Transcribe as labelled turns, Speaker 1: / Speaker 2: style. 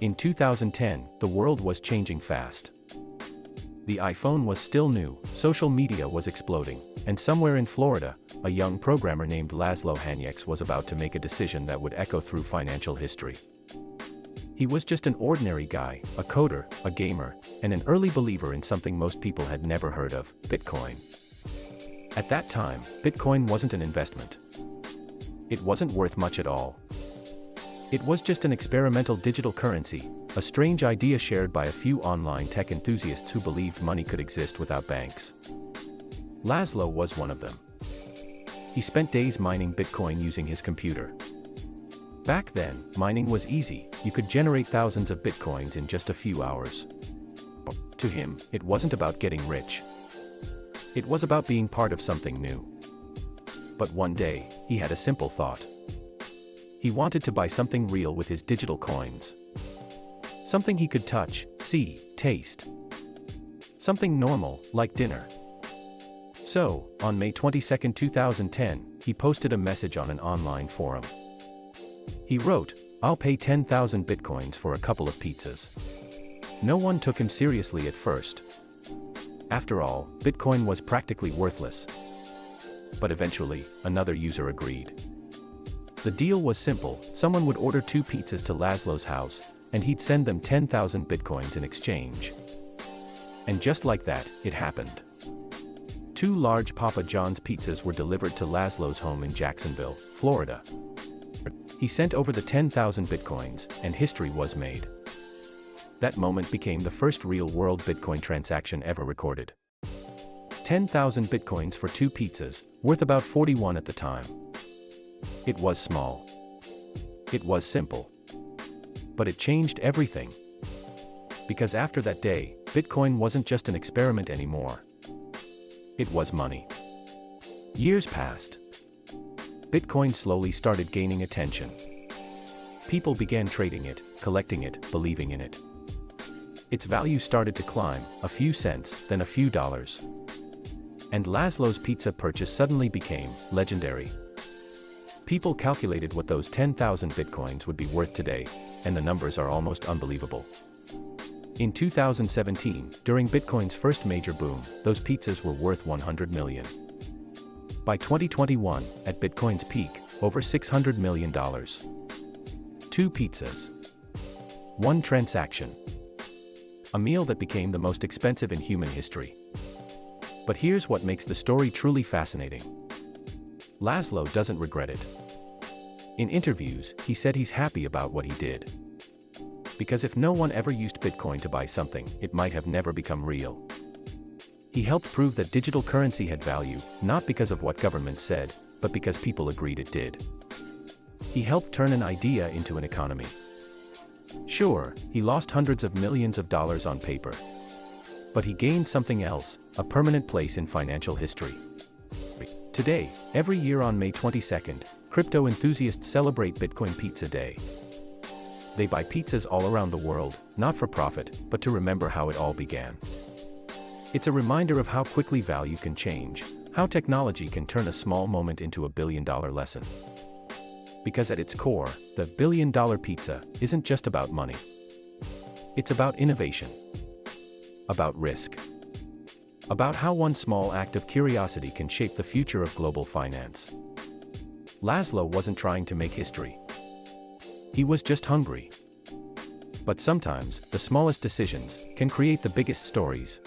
Speaker 1: In 2010, the world was changing fast. The iPhone was still new, social media was exploding, and somewhere in Florida, a young programmer named Laszlo Hanyecz was about to make a decision that would echo through financial history. He was just an ordinary guy, a coder, a gamer, and an early believer in something most people had never heard of, Bitcoin. At that time, Bitcoin wasn't an investment. It wasn't worth much at all. It was just an experimental digital currency, a strange idea shared by a few online tech enthusiasts who believed money could exist without banks. Laszlo was one of them. He spent days mining Bitcoin using his computer. Back then, mining was easy, you could generate thousands of Bitcoins in just a few hours. To him, it wasn't about getting rich. It was about being part of something new. But one day, he had a simple thought. He wanted to buy something real with his digital coins. Something he could touch, see, taste. Something normal, like dinner. So, on May 22, 2010, he posted a message on an online forum. He wrote, "I'll pay 10,000 Bitcoins for a couple of pizzas." No one took him seriously at first. After all, Bitcoin was practically worthless. But eventually, another user agreed. The deal was simple, someone would order 2 pizzas to Laszlo's house, and he'd send them 10,000 Bitcoins in exchange. And just like that, it happened. 2 large Papa John's pizzas were delivered to Laszlo's home in Jacksonville, Florida. He sent over the 10,000 Bitcoins, and history was made. That moment became the first real-world Bitcoin transaction ever recorded. 10,000 Bitcoins for 2 pizzas, worth about 41 at the time. It was small. It was simple. But it changed everything. Because after that day, Bitcoin wasn't just an experiment anymore. It was money. Years passed. Bitcoin slowly started gaining attention. People began trading it, collecting it, believing in it. Its value started to climb, a few cents, then a few dollars. And Laszlo's pizza purchase suddenly became legendary. People calculated what those 10,000 Bitcoins would be worth today, and the numbers are almost unbelievable. In 2017, during Bitcoin's first major boom, those pizzas were worth 100 million. By 2021, at Bitcoin's peak, over $600 million. 2 pizzas. 1 transaction. A meal that became the most expensive in human history. But here's what makes the story truly fascinating. Laszlo doesn't regret it. In interviews, he said he's happy about what he did. Because if no one ever used Bitcoin to buy something, it might have never become real. He helped prove that digital currency had value, not because of what governments said, but because people agreed it did. He helped turn an idea into an economy. Sure, he lost hundreds of millions of dollars on paper. But he gained something else, a permanent place in financial history. Today, every year on May 22nd, crypto enthusiasts celebrate Bitcoin Pizza Day. They buy pizzas all around the world, not for profit, but to remember how it all began. It's a reminder of how quickly value can change, how technology can turn a small moment into a billion-dollar lesson. Because at its core, the billion-dollar pizza isn't just about money. It's about innovation. About risk. About how one small act of curiosity can shape the future of global finance. Laszlo wasn't trying to make history. He was just hungry. But sometimes, the smallest decisions can create the biggest stories.